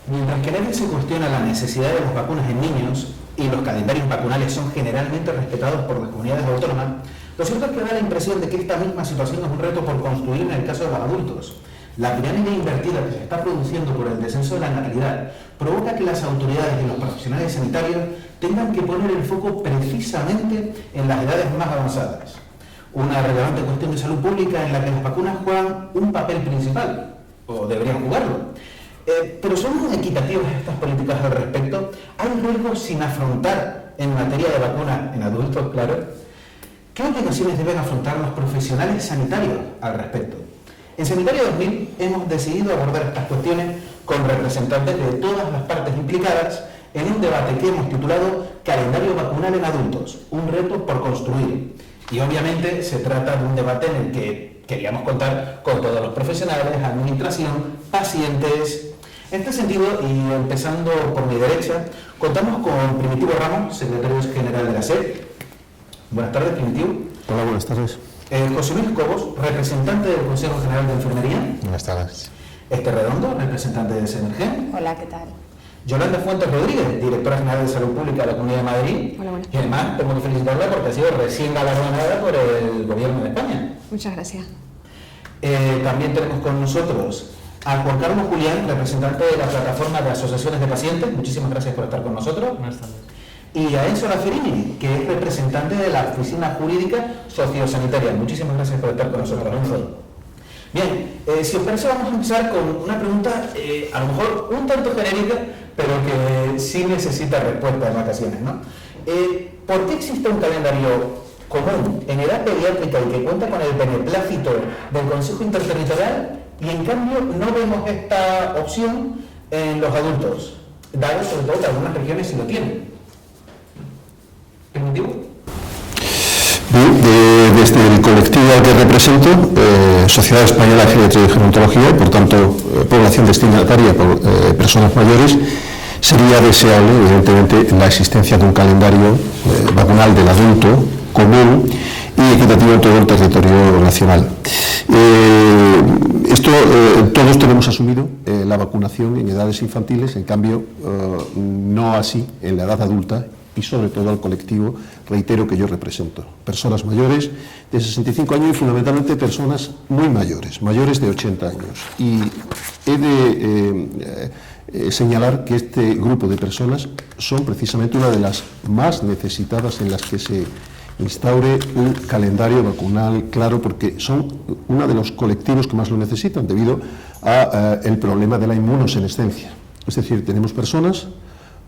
Mientras que nadie se cuestiona la necesidad de las vacunas en niños y los calendarios vacunales son generalmente respetados por las comunidades autónomas, lo cierto es que da la impresión de que esta misma situación es un reto por construir en el caso de los adultos. La pirámide invertida que se está produciendo por el descenso de la natalidad provoca que las autoridades y los profesionales sanitarios tengan que poner el foco precisamente en las edades más avanzadas. Una relevante cuestión de salud pública en la que las vacunas juegan un papel principal, o deberían jugarlo. Pero ¿son equitativas estas políticas al respecto? ¿Hay riesgos sin afrontar en materia de vacunas en adultos, claro? ¿Qué obligaciones deben afrontar los profesionales sanitarios al respecto? En Sanitario 2000 hemos decidido abordar estas cuestiones con representantes de todas las partes implicadas en un debate que hemos titulado Calendario vacunal en adultos, un reto por construir. Y obviamente se trata de un debate en el que queríamos contar con todos los profesionales, administración, pacientes. En este sentido, y empezando por mi derecha, contamos con Primitivo Ramos, secretario general de la SED. Buenas tardes, Primitivo. Hola, buenas tardes. José Luis Cobos, representante del Consejo General de Enfermería. Buenas tardes. Esther Redondo, representante de Semergen. Hola, ¿qué tal? Yolanda Fuentes Rodríguez, directora general de Salud Pública de la Comunidad de Madrid. Hola, buenas. Y además tengo que felicitarla porque ha sido recién galardonada por el Gobierno de España. Muchas gracias. También tenemos con nosotros a Juan Carlos Julián, representante de la plataforma de asociaciones de pacientes. Muchísimas gracias por estar con nosotros. Buenas tardes. Y a Enzo Laferini, que es representante de la Oficina Jurídica Sociosanitaria. Muchísimas gracias por estar con nosotros, Enzo. Bien, si os parece vamos a empezar con una pregunta a lo mejor un tanto genérica, pero que sí necesita respuesta en ocasiones, ¿no? ¿Por qué existe un calendario común en edad pediátrica y que cuenta con el beneplácito del Consejo Interterritorial y en cambio no vemos esta opción en los adultos, dado sobre todo que algunas regiones sí lo tienen? ¿Es motivo? Desde el colectivo al que represento, Sociedad Española de Geriatría y Gerontología, y por tanto población destinataria por personas mayores, sería deseable, evidentemente, la existencia de un calendario vacunal del adulto común y equitativo en todo el territorio nacional. Todos tenemos asumido la vacunación en edades infantiles, en cambio, no así en la edad adulta, y sobre todo al colectivo, reitero, que yo represento. Personas mayores de 65 años y fundamentalmente personas muy mayores, mayores de 80 años. Y he de señalar que este grupo de personas son precisamente una de las más necesitadas en las que se instaure un calendario vacunal claro, porque son uno de los colectivos que más lo necesitan debido al problema de la inmunosenescencia. Es decir, tenemos personas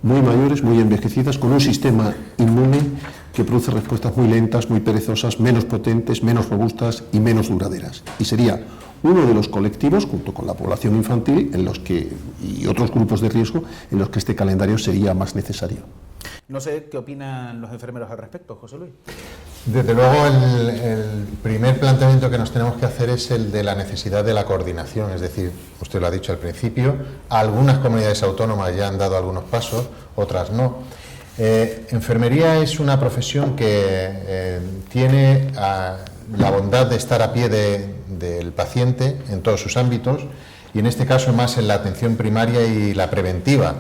muy mayores, muy envejecidas, con un sistema inmune que produce respuestas muy lentas, muy perezosas, menos potentes, menos robustas y menos duraderas. Y sería uno de los colectivos, junto con la población infantil, en los que, y otros grupos de riesgo, en los que este calendario sería más necesario. No sé qué opinan los enfermeros al respecto, José Luis. Desde luego, el primer planteamiento que nos tenemos que hacer es el de la necesidad de la coordinación, es decir, usted lo ha dicho al principio, algunas comunidades autónomas ya han dado algunos pasos, otras no. Enfermería es una profesión que tiene la bondad de estar a pie del paciente en todos sus ámbitos y en este caso más en la atención primaria y la preventiva.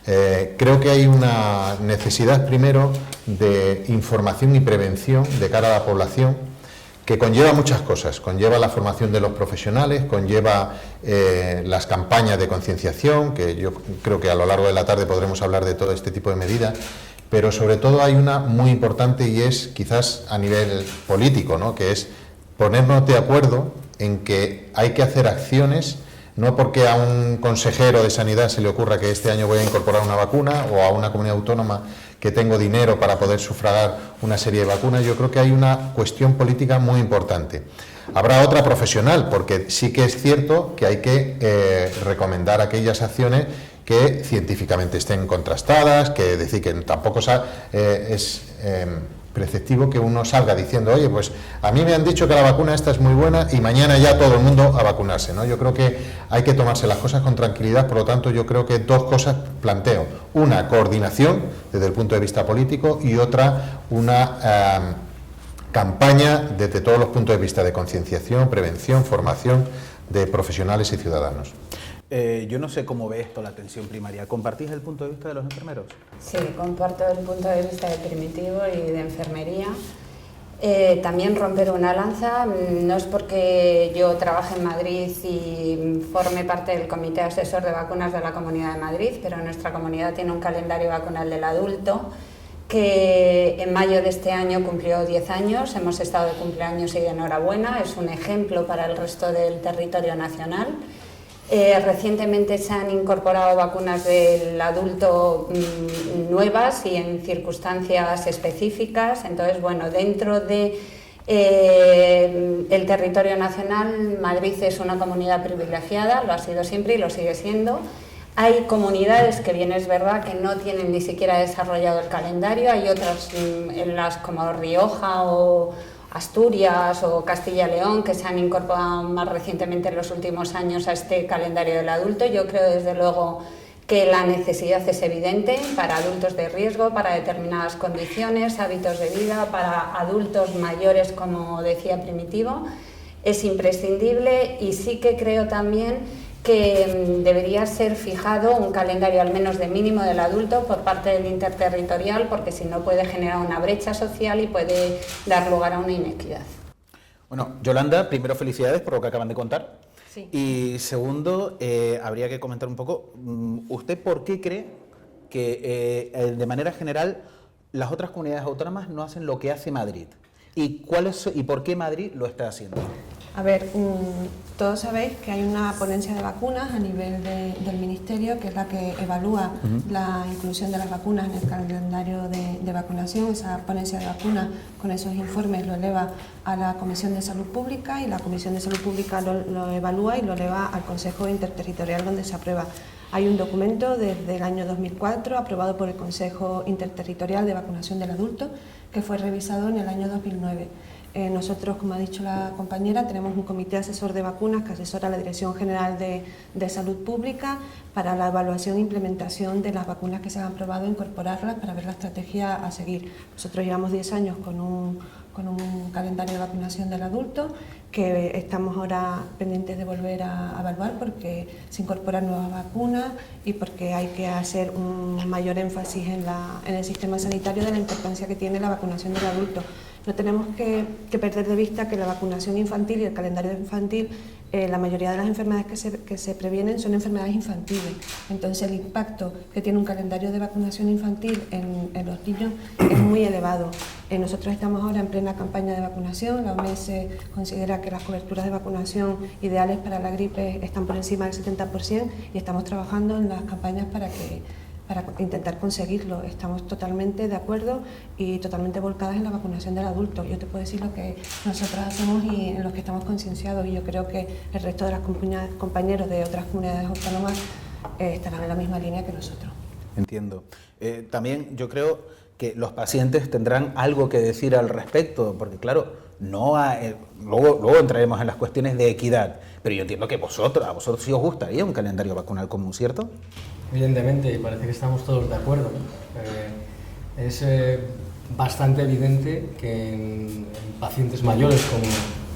Creo que hay una necesidad primero de información y prevención de cara a la población que conlleva muchas cosas, conlleva la formación de los profesionales, conlleva las campañas de concienciación, que yo creo que a lo largo de la tarde podremos hablar de todo este tipo de medidas, pero sobre todo hay una muy importante y es quizás a nivel político, ¿no?, que es ponernos de acuerdo en que hay que hacer acciones. No porque a un consejero de Sanidad se le ocurra que este año voy a incorporar una vacuna o a una comunidad autónoma que tengo dinero para poder sufragar una serie de vacunas. Yo creo que hay una cuestión política muy importante. Habrá otra profesional, porque sí que es cierto que hay que recomendar aquellas acciones que científicamente estén contrastadas, que decir que tampoco es preceptivo que uno salga diciendo, oye, pues a mí me han dicho que la vacuna esta es muy buena y mañana ya todo el mundo a vacunarse, ¿no? Yo creo que hay que tomarse las cosas con tranquilidad, por lo tanto yo creo que dos cosas planteo. Una, coordinación desde el punto de vista político y otra, una campaña desde todos los puntos de vista de concienciación, prevención, formación de profesionales y ciudadanos. Yo no sé cómo ve esto la atención primaria. ¿Compartís el punto de vista de los enfermeros? Sí, comparto el punto de vista de Primitivo y de enfermería. También romper una lanza, no es porque yo trabaje en Madrid y forme parte del Comité Asesor de Vacunas de la Comunidad de Madrid, pero nuestra comunidad tiene un calendario vacunal del adulto que en mayo de este año cumplió 10 años, hemos estado de cumpleaños y de enhorabuena, es un ejemplo para el resto del territorio nacional. Recientemente se han incorporado vacunas del adulto nuevas y en circunstancias específicas. Entonces, bueno, dentro de el territorio nacional, Madrid es una comunidad privilegiada, lo ha sido siempre y lo sigue siendo. Hay comunidades que bien es verdad que no tienen ni siquiera desarrollado el calendario, hay otras en las como Rioja o Asturias o Castilla y León que se han incorporado más recientemente en los últimos años a este calendario del adulto. Yo creo desde luego que la necesidad es evidente para adultos de riesgo, para determinadas condiciones, hábitos de vida, para adultos mayores, como decía Primitivo, es imprescindible y sí que creo también que debería ser fijado un calendario al menos de mínimo del adulto por parte del interterritorial, porque si no puede generar una brecha social y puede dar lugar a una inequidad. Bueno, Yolanda, primero felicidades por lo que acaban de contar. Sí. Y segundo, habría que comentar un poco, ¿usted por qué cree que de manera general las otras comunidades autónomas no hacen lo que hace Madrid? ¿Y por qué Madrid lo está haciendo? A ver, todos sabéis que hay una ponencia de vacunas a nivel del Ministerio, que es la que evalúa la inclusión de las vacunas en el calendario de vacunación. Esa ponencia de vacunas con esos informes lo eleva a la Comisión de Salud Pública y la Comisión de Salud Pública lo evalúa y lo eleva al Consejo Interterritorial, donde se aprueba. Hay un documento desde el año 2004 aprobado por el Consejo Interterritorial de Vacunación del Adulto que fue revisado en el año 2009. Nosotros, como ha dicho la compañera, tenemos un comité asesor de vacunas que asesora a la Dirección General de Salud Pública para la evaluación e implementación de las vacunas que se han aprobado, incorporarlas para ver la estrategia a seguir. Nosotros llevamos 10 años con un calendario de vacunación del adulto que estamos ahora pendientes de volver a evaluar porque se incorporan nuevas vacunas y porque hay que hacer un mayor énfasis en el sistema sanitario de la importancia que tiene la vacunación del adulto. No tenemos que perder de vista que la vacunación infantil y el calendario infantil, la mayoría de las enfermedades que se previenen son enfermedades infantiles. Entonces el impacto que tiene un calendario de vacunación infantil en los niños es muy elevado. Nosotros estamos ahora en plena campaña de vacunación. La OMS considera que las coberturas de vacunación ideales para la gripe están por encima del 70% y estamos trabajando en las campañas para intentar conseguirlo. Estamos totalmente de acuerdo y totalmente volcadas en la vacunación del adulto. Yo te puedo decir lo que nosotros hacemos y en lo que estamos concienciados, y yo creo que el resto de las compañeros de otras comunidades autónomas estarán en la misma línea que nosotros. Entiendo. También yo creo que los pacientes tendrán algo que decir al respecto, porque claro, luego entraremos en las cuestiones de equidad, pero yo entiendo que a vosotros sí os gustaría un calendario vacunal común, ¿cierto? Evidentemente, y parece que estamos todos de acuerdo. Es bastante evidente que en pacientes mayores,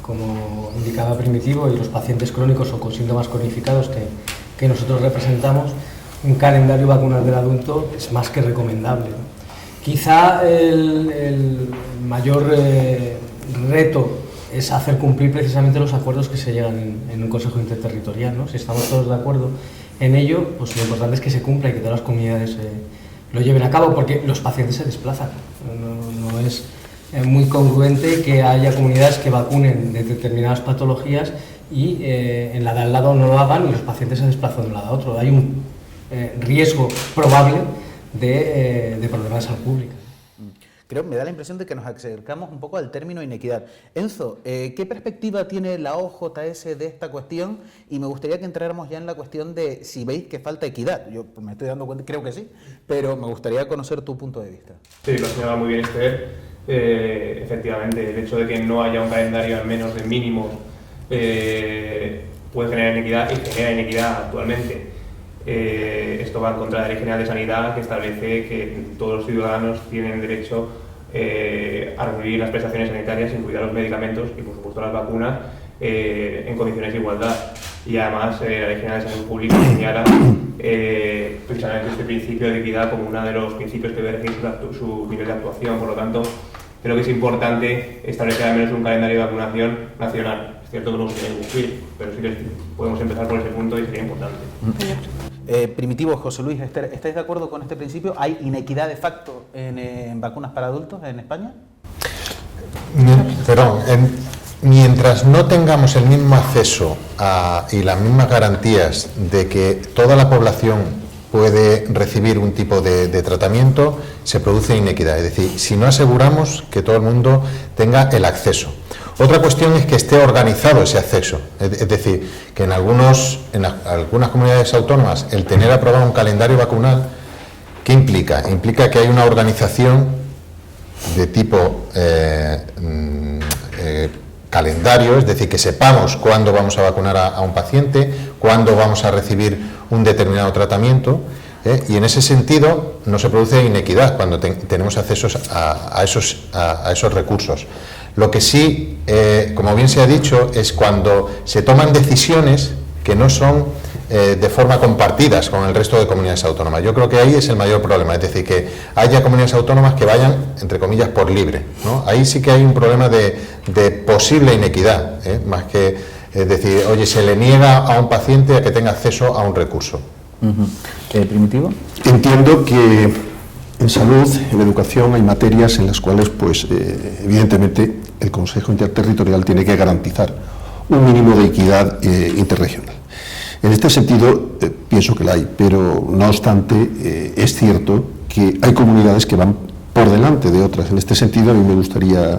como indicaba Primitivo, y los pacientes crónicos o con síntomas cronificados que nosotros representamos, un calendario vacunal del adulto es más que recomendable. Quizá el mayor reto es hacer cumplir precisamente los acuerdos que se llegan en un consejo interterritorial, ¿no? Si estamos todos de acuerdo en ello, pues lo importante es que se cumpla y que todas las comunidades lo lleven a cabo, porque los pacientes se desplazan. No es muy congruente que haya comunidades que vacunen de determinadas patologías y en la de al lado no lo hagan y los pacientes se desplazan de un lado a otro. Hay un riesgo probable de problemas de salud pública. Me da la impresión de que nos acercamos un poco al término inequidad. Enzo, ¿qué perspectiva tiene la OJS de esta cuestión? Y me gustaría que entráramos ya en la cuestión de si veis que falta equidad. Yo me estoy dando cuenta, creo que sí, pero me gustaría conocer tu punto de vista. Sí, lo señala muy bien Esther. Efectivamente, el hecho de que no haya un calendario al menos de mínimo puede generar inequidad y genera inequidad actualmente. Esto va en contra de la Ley General de Sanidad, que establece que todos los ciudadanos tienen derecho a recibir las prestaciones sanitarias, incluidas los medicamentos y por supuesto las vacunas, en condiciones de igualdad. y además la Ley General de Salud Pública señala precisamente este principio de equidad como uno de los principios que debe regir su nivel de actuación. Por lo tanto, creo que es importante establecer al menos un calendario de vacunación nacional. Es cierto que no se tiene que cumplir, pero sí que podemos empezar por ese punto y sería importante. Primitivo, José Luis, Esther, ¿estáis de acuerdo con este principio? ¿Hay inequidad de facto en vacunas para adultos en España? Mientras no tengamos el mismo acceso y las mismas garantías de que toda la población puede recibir un tipo de tratamiento, se produce inequidad. Es decir, si no aseguramos que todo el mundo tenga el acceso. Otra cuestión es que esté organizado ese acceso. Es decir, que en algunas comunidades autónomas el tener aprobado un calendario vacunal, ¿qué implica? Implica que hay una organización de tipo calendario, es decir, que sepamos cuándo vamos a vacunar a un paciente, cuándo vamos a recibir un determinado tratamiento, y en ese sentido no se produce inequidad cuando tenemos acceso a esos recursos. Lo que sí, como bien se ha dicho, es cuando se toman decisiones que no son de forma compartidas con el resto de comunidades autónomas. Yo creo que ahí es el mayor problema, es decir, que haya comunidades autónomas que vayan, entre comillas, por libre, ¿no? Ahí sí que hay un problema de posible inequidad, más que decir, oye, se le niega a un paciente a que tenga acceso a un recurso. ¿Primitivo? Entiendo que en salud, en educación, hay materias en las cuales, pues, evidentemente, el Consejo Interterritorial tiene que garantizar un mínimo de equidad interregional. En este sentido, pienso que la hay, pero no obstante, es cierto que hay comunidades que van por delante de otras. En este sentido, a mí me gustaría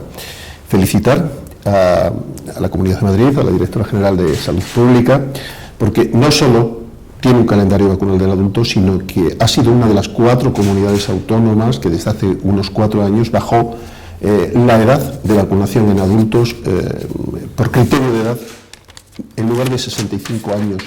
felicitar a la Comunidad de Madrid, a la Directora General de Salud Pública, porque no solo tiene un calendario vacunal del adulto, sino que ha sido una de las 4 comunidades autónomas que desde hace unos 4 años bajó la edad de vacunación en adultos por criterio de edad, en lugar de 65 años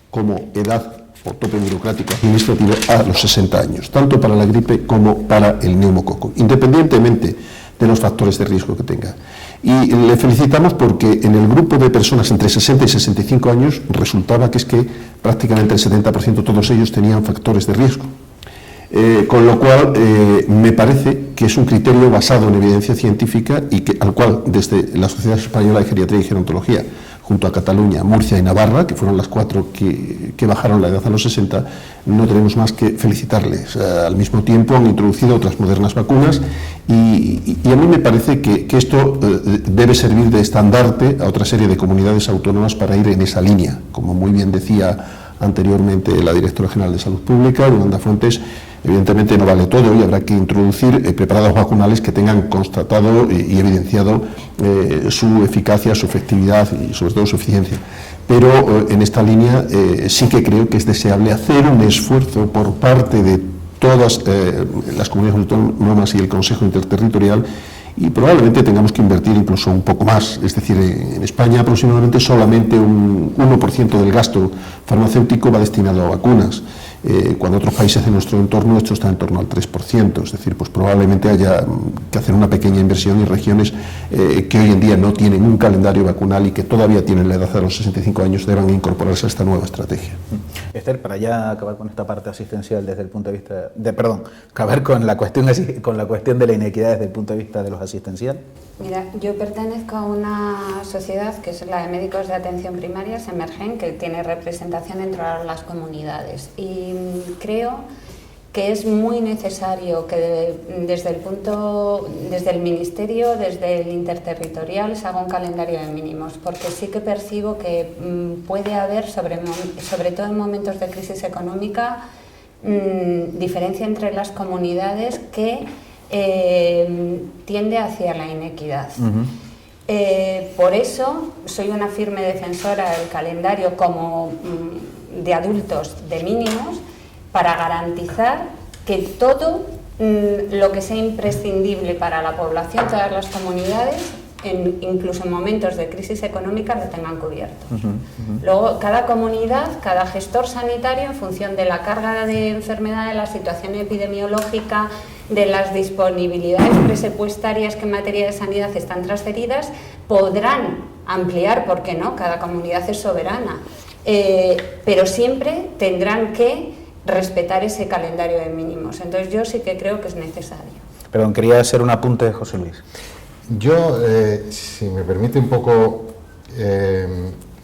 como edad o tope burocrático administrativo, a los 60 años, tanto para la gripe como para el neumococo, independientemente de los factores de riesgo que tenga. Y le felicitamos porque en el grupo de personas entre 60 y 65 años resultaba que es que prácticamente el 70% todos ellos tenían factores de riesgo. Con lo cual me parece que es un criterio basado en evidencia científica y al cual desde la Sociedad Española de Geriatría y Gerontología, junto a Cataluña, Murcia y Navarra, que fueron las 4 que bajaron la edad a los 60, no tenemos más que felicitarles. Al mismo tiempo han introducido otras modernas vacunas y a mí me parece que esto debe servir de estandarte a otra serie de comunidades autónomas para ir en esa línea. Como muy bien decía anteriormente la Directora General de Salud Pública, Yolanda Fuentes, evidentemente no vale todo y habrá que introducir preparados vacunales que tengan constatado y evidenciado su eficacia, su efectividad y sobre todo su eficiencia. Pero en esta línea sí que creo que es deseable hacer un esfuerzo por parte de todas las comunidades autónomas y el Consejo Interterritorial, y probablemente tengamos que invertir incluso un poco más. Es decir, en España aproximadamente solamente un 1% del gasto farmacéutico va destinado a vacunas, cuando otros países de nuestro entorno esto está en torno al 3%, es decir, pues probablemente haya que hacer una pequeña inversión en regiones que hoy en día no tienen un calendario vacunal y que todavía tienen la edad de los 65 años, deban incorporarse a esta nueva estrategia. Esther, para ya acabar con esta parte asistencial desde el punto de vista acabar con la cuestión de la inequidad desde el punto de vista de los asistencial. Mira, yo pertenezco a una sociedad que es la de médicos de atención primaria, Semergen, que tiene representación entre las comunidades, y creo que es muy necesario que desde el Ministerio, desde el Interterritorial, se haga un calendario de mínimos, porque sí que percibo que puede haber, sobre todo en momentos de crisis económica, diferencia entre las comunidades que tiende hacia la inequidad. Por eso soy una firme defensora del calendario como de adultos de mínimos, para garantizar que todo lo que sea imprescindible para la población, todas las comunidades, incluso en momentos de crisis económica, lo tengan cubierto. Luego, cada comunidad, cada gestor sanitario, en función de la carga de enfermedad, de la situación epidemiológica, de las disponibilidades presupuestarias que en materia de sanidad están transferidas, podrán ampliar, ¿por qué no? Cada comunidad es soberana, pero siempre tendrán que respetar ese calendario de mínimos. Entonces yo sí que creo que es necesario. Perdón, quería hacer un apunte de José Luis. Yo, si me permite un poco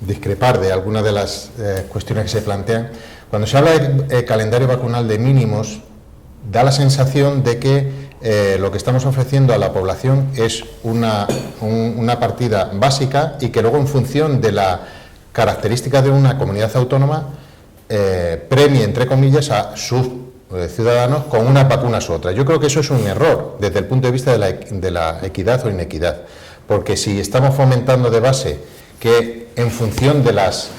discrepar de algunas de las cuestiones que se plantean, cuando se habla de calendario vacunal de mínimos, da la sensación de que lo que estamos ofreciendo a la población es una partida básica y que luego, en función de la características de una comunidad autónoma, premie, entre comillas, a sus ciudadanos con unas vacunas u otras. Yo creo que eso es un error desde el punto de vista de la equidad o inequidad, porque si estamos fomentando de base que en función de los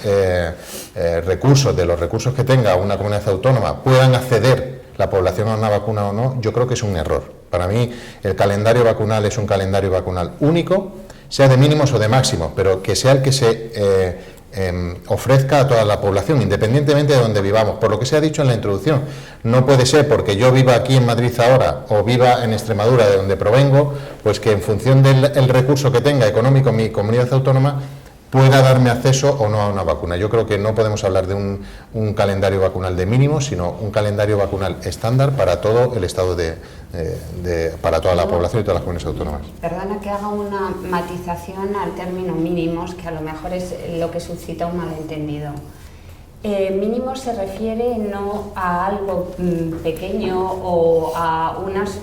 recursos que tenga una comunidad autónoma puedan acceder la población a una vacuna o no, yo creo que es un error. Para mí el calendario vacunal es un calendario vacunal único, sea de mínimos o de máximos, pero que sea el que se ofrezca a toda la población, independientemente de donde vivamos. Por lo que se ha dicho en la introducción, no puede ser porque yo viva aquí en Madrid ahora o viva en Extremadura, de donde provengo, pues que en función del recurso que tenga económico mi comunidad autónoma pueda darme acceso o no a una vacuna. Yo creo que no podemos hablar de un calendario vacunal de mínimos, sino un calendario vacunal estándar para todo el estado para toda la población y todas las comunidades autónomas. Perdona que haga una matización al término mínimos, que a lo mejor es lo que suscita un malentendido. Mínimos se refiere no a algo pequeño o a unos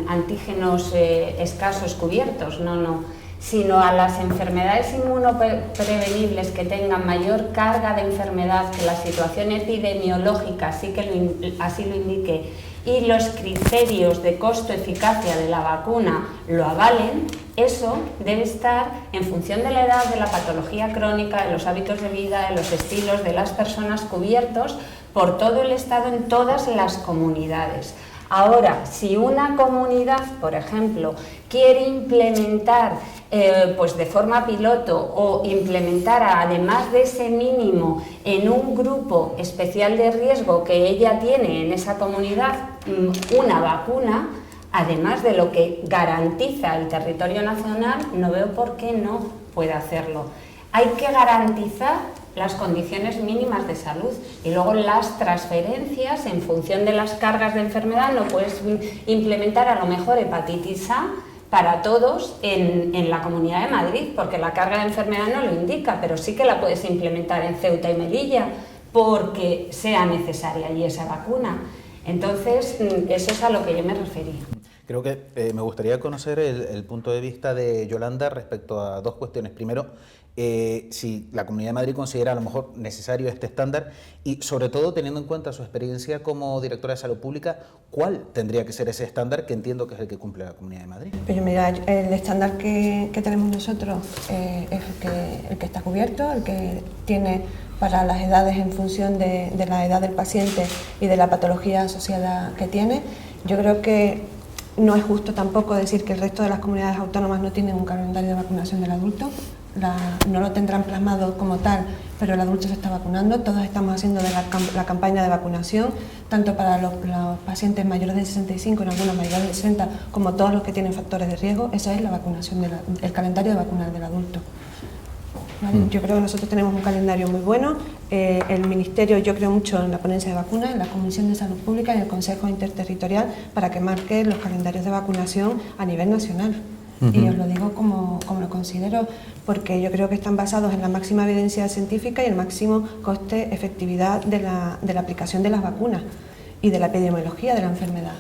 antígenos escasos cubiertos, no, sino a las enfermedades inmunoprevenibles que tengan mayor carga de enfermedad, que la situación epidemiológica así lo indique y los criterios de costo-eficacia de la vacuna lo avalen. Eso debe estar en función de la edad, de la patología crónica, de los hábitos de vida, de los estilos de las personas, cubiertos por todo el Estado en todas las comunidades. Ahora, si una comunidad, por ejemplo, quiere implementar pues de forma piloto o implementar además de ese mínimo en un grupo especial de riesgo que ella tiene en esa comunidad una vacuna, además de lo que garantiza el territorio nacional, no veo por qué no puede hacerlo. Hay que garantizar las condiciones mínimas de salud y luego las transferencias en función de las cargas de enfermedad. No puedes implementar a lo mejor hepatitis A para todos en la Comunidad de Madrid, porque la carga de enfermedad no lo indica, pero sí que la puedes implementar en Ceuta y Melilla porque sea necesaria allí esa vacuna. Entonces, eso es a lo que yo me refería. Creo que me gustaría conocer el punto de vista de Yolanda respecto a dos cuestiones. Primero, si la Comunidad de Madrid considera a lo mejor necesario este estándar y, sobre todo, teniendo en cuenta su experiencia como directora de Salud Pública, ¿cuál tendría que ser ese estándar que entiendo que es el que cumple la Comunidad de Madrid? Pero mira, el estándar que tenemos nosotros es el que está cubierto, el que tiene para las edades en función de la edad del paciente y de la patología asociada que tiene. Yo creo que no es justo tampoco decir que el resto de las comunidades autónomas no tienen un calendario de vacunación del adulto. No lo tendrán plasmado como tal, pero el adulto se está vacunando. Todos estamos haciendo la campaña de vacunación, tanto para los pacientes mayores de 65, en algunos mayores de 60, como todos los que tienen factores de riesgo. Esa es la vacunación, el calendario de vacunar del adulto. ¿Vale? Yo creo que nosotros tenemos un calendario muy bueno. El Ministerio, yo creo mucho en la ponencia de vacunas, en la Comisión de Salud Pública y en el Consejo Interterritorial para que marque los calendarios de vacunación a nivel nacional. Y os lo digo como lo considero, porque yo creo que están basados en la máxima evidencia científica y el máximo coste-efectividad de la aplicación de las vacunas y de la epidemiología de la enfermedad.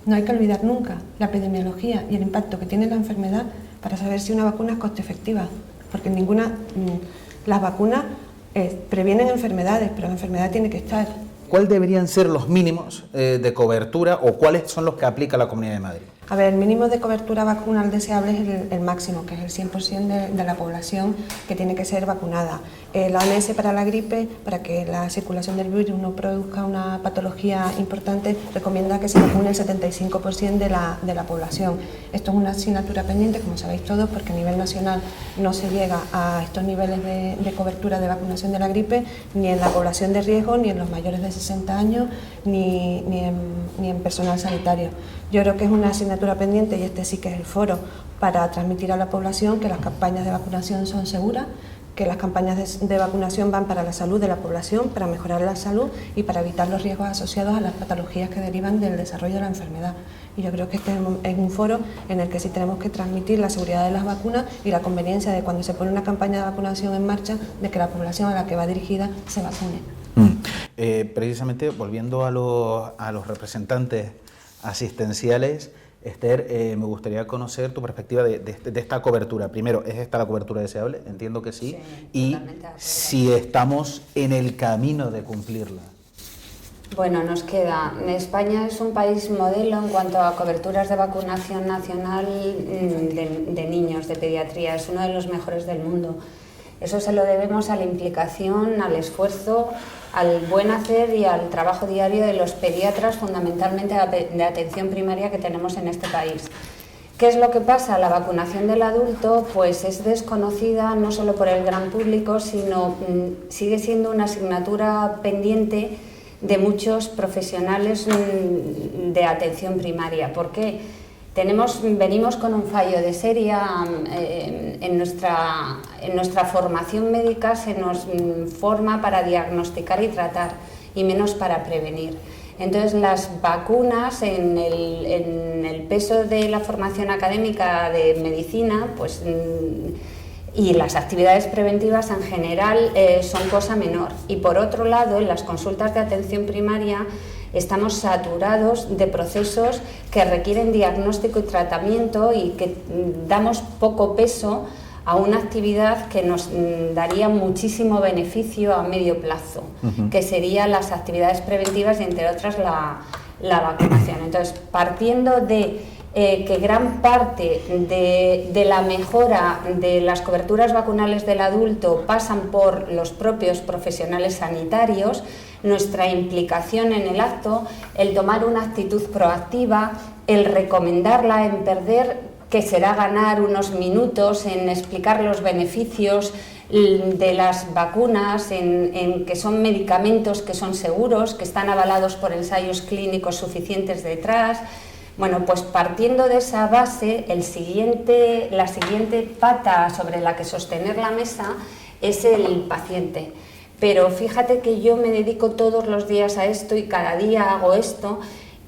No hay que olvidar nunca la epidemiología y el impacto que tiene la enfermedad para saber si una vacuna es coste-efectiva, porque las vacunas previenen enfermedades, pero la enfermedad tiene que estar. ¿Cuáles deberían ser los mínimos de cobertura o cuáles son los que aplica la Comunidad de Madrid? A ver, el mínimo de cobertura vacunal deseable es el máximo, que es el 100% de la población que tiene que ser vacunada. La OMS para la gripe, para que la circulación del virus no produzca una patología importante, recomienda que se vacune el 75% de la población. Esto es una asignatura pendiente, como sabéis todos, porque a nivel nacional no se llega a estos niveles de cobertura de vacunación de la gripe, ni en la población de riesgo, ni en los mayores de 60 años, ni en personal sanitario. Yo creo que es una asignatura pendiente y este sí que es el foro para transmitir a la población que las campañas de vacunación son seguras, que las campañas de vacunación van para la salud de la población, para mejorar la salud y para evitar los riesgos asociados a las patologías que derivan del desarrollo de la enfermedad. Y yo creo que este es un foro en el que sí tenemos que transmitir la seguridad de las vacunas y la conveniencia de cuando se pone una campaña de vacunación en marcha, de que la población a la que va dirigida se vacune. Precisamente, volviendo a los representantes asistenciales, Esther, me gustaría conocer tu perspectiva de esta cobertura. Primero, ¿es esta la cobertura deseable? Entiendo que sí. Y si estamos en el camino de cumplirla. Bueno, nos queda. España es un país modelo en cuanto a coberturas de vacunación nacional de niños, de pediatría. Es uno de los mejores del mundo. Eso se lo debemos a la implicación, al esfuerzo, al buen hacer y al trabajo diario de los pediatras, fundamentalmente de atención primaria, que tenemos en este país. ¿Qué es lo que pasa? La vacunación del adulto pues es desconocida no solo por el gran público, sino sigue siendo una asignatura pendiente de muchos profesionales de atención primaria. ¿Por qué? Venimos con un fallo de serie. En nuestra formación médica se nos forma para diagnosticar y tratar y menos para prevenir. Entonces las vacunas en el peso de la formación académica de medicina pues, y las actividades preventivas en general son cosa menor. Y por otro lado, en las consultas de atención primaria estamos saturados de procesos que requieren diagnóstico y tratamiento y que damos poco peso a una actividad que nos daría muchísimo beneficio a medio plazo, que serían las actividades preventivas y entre otras la vacunación. Entonces, partiendo de que gran parte de la mejora de las coberturas vacunales del adulto pasan por los propios profesionales sanitarios, nuestra implicación en el acto, el tomar una actitud proactiva, el recomendarla, en perder, que será ganar unos minutos en explicar los beneficios de las vacunas, en que son medicamentos que son seguros, que están avalados por ensayos clínicos suficientes detrás. Bueno, pues partiendo de esa base, la siguiente pata sobre la que sostener la mesa es el paciente. Pero fíjate que yo me dedico todos los días a esto y cada día hago esto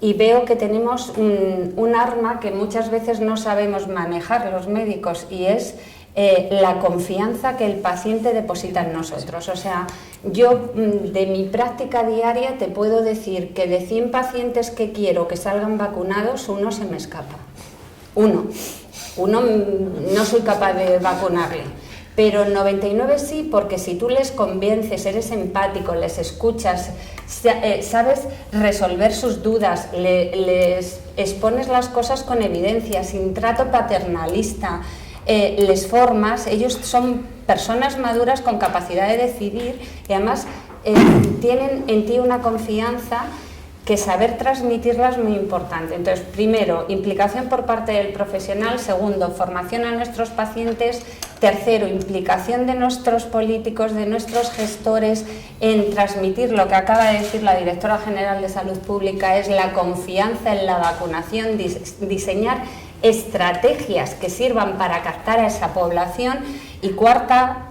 y veo que tenemos un arma que muchas veces no sabemos manejar los médicos y es la confianza que el paciente deposita en nosotros. O sea, yo de mi práctica diaria te puedo decir que de 100 pacientes que quiero que salgan vacunados, uno se me escapa. Uno no soy capaz de vacunarle. Pero 99 sí, porque si tú les convences, eres empático, les escuchas, sabes resolver sus dudas, les expones las cosas con evidencia, sin trato paternalista, les formas, ellos son personas maduras con capacidad de decidir y además tienen en ti una confianza que saber transmitirla es muy importante. Entonces, primero, implicación por parte del profesional. Segundo, formación a nuestros pacientes. Tercero, implicación de nuestros políticos, de nuestros gestores en transmitir lo que acaba de decir la directora general de Salud Pública, es la confianza en la vacunación, diseñar estrategias que sirvan para captar a esa población. Y cuarta,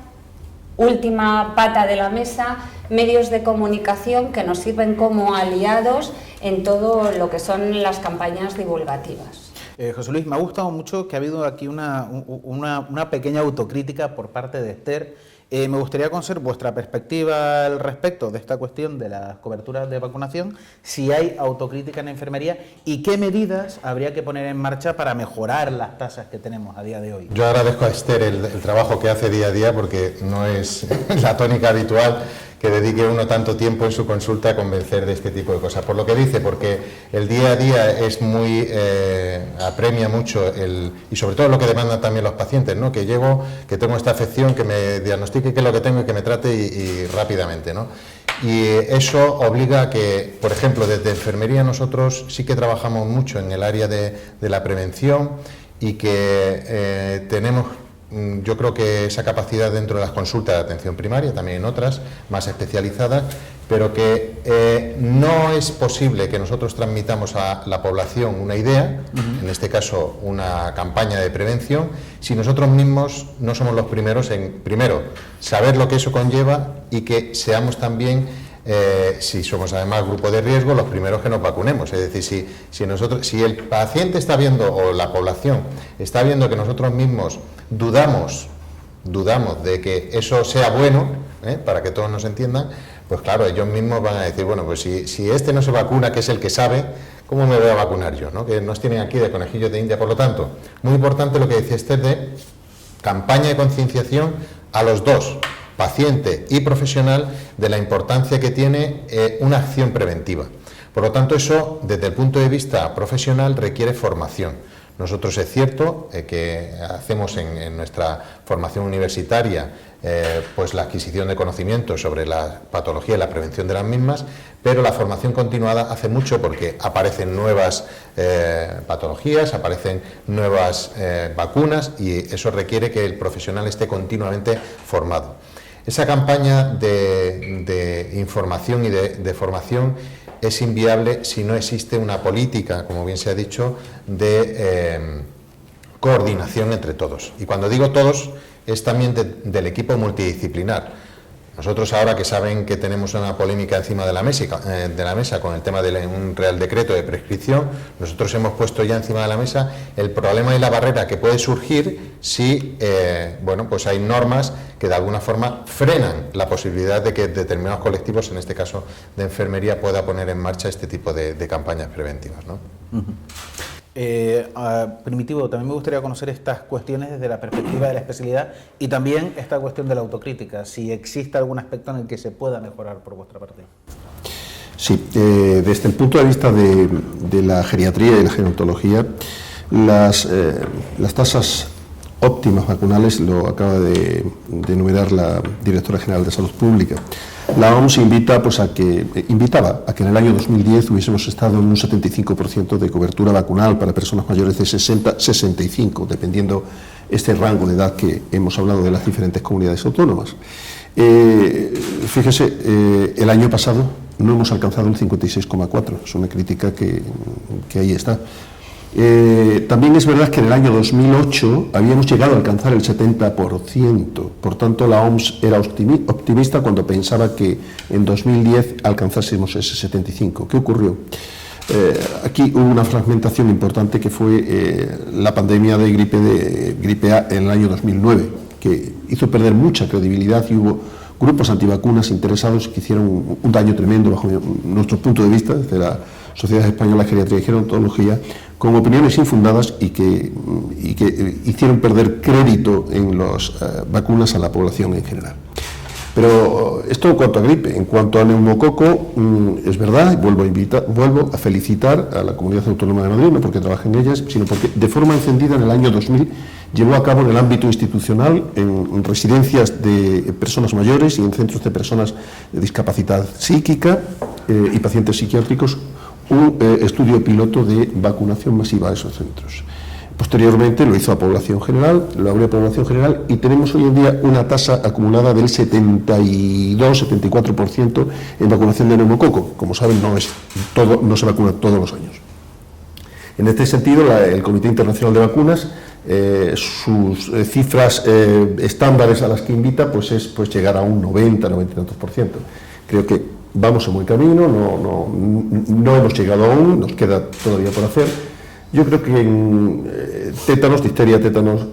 última pata de la mesa, medios de comunicación que nos sirven como aliados en todo lo que son las campañas divulgativas. José Luis, me ha gustado mucho que ha habido aquí una pequeña autocrítica por parte de Esther. Me gustaría conocer vuestra perspectiva al respecto de esta cuestión de las coberturas de vacunación, si hay autocrítica en la enfermería y qué medidas habría que poner en marcha para mejorar las tasas que tenemos a día de hoy. Yo agradezco a Esther el trabajo que hace día a día, porque no es la tónica habitual que dedique uno tanto tiempo en su consulta a convencer de este tipo de cosas. Por lo que dice, porque el día a día es muy, apremia mucho y sobre todo lo que demandan también los pacientes, ¿no? Que llego, que tengo esta afección, que me diagnostique qué es lo que tengo y que me trate y rápidamente, ¿no? Y eso obliga a que, por ejemplo, desde enfermería nosotros sí que trabajamos mucho en el área de la prevención y que tenemos yo creo que esa capacidad dentro de las consultas de atención primaria, también en otras más especializadas, pero que no es posible que nosotros transmitamos a la población una idea, en este caso una campaña de prevención, si nosotros mismos no somos los primeros en, primero, saber lo que eso conlleva y que seamos también, si somos además grupo de riesgo, los primeros que nos vacunemos. Es decir, si el paciente está viendo, o la población está viendo que nosotros mismos dudamos de que eso sea bueno, para que todos nos entiendan, pues claro, ellos mismos van a decir, bueno, pues si este no se vacuna, que es el que sabe, ¿cómo me voy a vacunar yo? ¿No? Que nos tienen aquí de conejillos de India. Por lo tanto, muy importante lo que decía Esther de campaña de concienciación a los dos, paciente y profesional, de la importancia que tiene una acción preventiva. Por lo tanto, eso, desde el punto de vista profesional, requiere formación. Nosotros es cierto que hacemos en nuestra formación universitaria pues la adquisición de conocimientos sobre la patología y la prevención de las mismas, pero la formación continuada hace mucho porque aparecen nuevas patologías, aparecen nuevas vacunas y eso requiere que el profesional esté continuamente formado. Esa campaña de información y de formación es inviable si no existe una política, como bien se ha dicho, de coordinación entre todos. Y cuando digo todos, es también del equipo multidisciplinar. Nosotros ahora que saben que tenemos una polémica encima de la mesa con el tema de un Real Decreto de prescripción, nosotros hemos puesto ya encima de la mesa el problema y la barrera que puede surgir si bueno, pues hay normas que de alguna forma frenan la posibilidad de que determinados colectivos, en este caso de enfermería, pueda poner en marcha este tipo de campañas preventivas, ¿no? Primitivo, también me gustaría conocer estas cuestiones desde la perspectiva de la especialidad y también esta cuestión de la autocrítica, si existe algún aspecto en el que se pueda mejorar por vuestra parte. Sí, desde el punto de vista de la geriatría y la gerontología, las tasas óptimas vacunales, lo acaba de enumerar la Directora General de Salud Pública. La OMS invitaba a que en el año 2010 hubiésemos estado en un 75% de cobertura vacunal para personas mayores de 60-65, dependiendo este rango de edad que hemos hablado de las diferentes comunidades autónomas. Fíjese, el año pasado no hemos alcanzado un 56,4, es una crítica que ahí está. También es verdad que en el año 2008 habíamos llegado a alcanzar el 70%, por tanto la OMS era optimista cuando pensaba que en 2010 alcanzásemos ese 75%. ¿Qué ocurrió? Aquí hubo una fragmentación importante que fue la pandemia de gripe A en el año 2009, que hizo perder mucha credibilidad y hubo grupos antivacunas interesados que hicieron un daño tremendo bajo nuestro punto de vista, desde la Sociedad Española de Geriatría y Gerontología, con opiniones infundadas y que hicieron perder crédito en las vacunas a la población en general. Pero esto en cuanto a gripe. En cuanto a neumococo, es verdad, y vuelvo a felicitar a la Comunidad Autónoma de Madrid, no porque trabaje en ellas, sino porque de forma encendida en el año 2000 llevó a cabo en el ámbito institucional, en residencias de personas mayores y en centros de personas de discapacidad psíquica y pacientes psiquiátricos, un estudio piloto de vacunación masiva a esos centros. Posteriormente lo hizo a población general, lo abrió a población general y tenemos hoy en día una tasa acumulada del 72-74% en vacunación de neumococo. Como saben, no se vacuna todos los años. En este sentido, el Comité Internacional de Vacunas, sus cifras estándares a las que invita, pues es llegar a un 90 y tantos por ciento. Creo que vamos en buen camino, no hemos llegado aún, nos queda todavía por hacer. Yo creo que en tétanos, difteria, tétanos,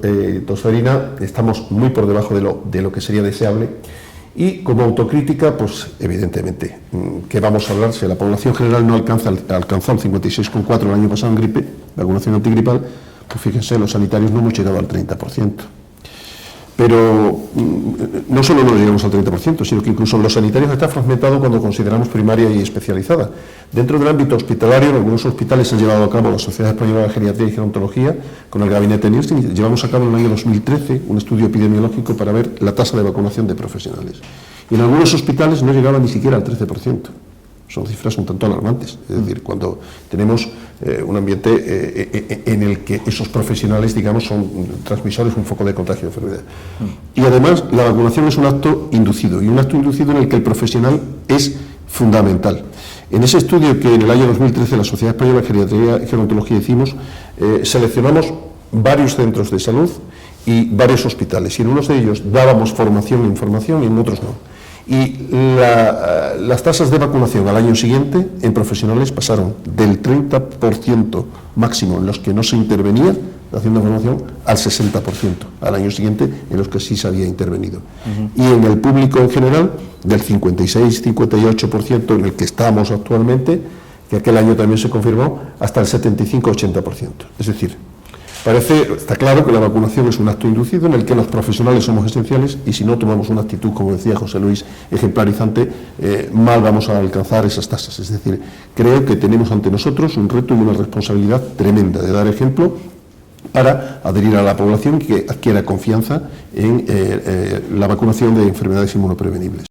tosferina, estamos muy por debajo de lo que sería deseable. Y como autocrítica, pues evidentemente, ¿qué vamos a hablar? Si la población general no alcanzó el 56,4 el año pasado en gripe, vacunación antigripal, pues fíjense, los sanitarios no hemos llegado al 30%. Pero no solo no llegamos al 30%, sino que incluso los sanitarios está fragmentado cuando consideramos primaria y especializada. Dentro del ámbito hospitalario, en algunos hospitales se han llevado a cabo la Sociedad Española de Geriatría y Gerontología con el gabinete Nielsen. Llevamos a cabo en el año 2013 un estudio epidemiológico para ver la tasa de vacunación de profesionales. Y en algunos hospitales no llegaba ni siquiera al 13%. Son cifras un tanto alarmantes. Es decir, cuando tenemos un ambiente en el que esos profesionales, digamos, son transmisores, un foco de contagio de enfermedad. Y además, la vacunación es un acto inducido, y un acto inducido en el que el profesional es fundamental. En ese estudio que en el año 2013 la Sociedad Española de Geriatría y Gerontología hicimos, seleccionamos varios centros de salud y varios hospitales, y en unos de ellos dábamos formación e información y en otros no. Y las tasas de vacunación al año siguiente en profesionales pasaron del 30% máximo en los que no se intervenía haciendo formación al 60% al año siguiente en los que sí se había intervenido. Y en el público en general, del 56-58% en el que estamos actualmente, que aquel año también se confirmó, hasta el 75-80%. Es decir, está claro que la vacunación es un acto inducido en el que los profesionales somos esenciales, y si no tomamos una actitud, como decía José Luis, ejemplarizante, mal vamos a alcanzar esas tasas. Es decir, creo que tenemos ante nosotros un reto y una responsabilidad tremenda de dar ejemplo para adherir a la población que adquiera confianza en la vacunación de enfermedades inmunoprevenibles.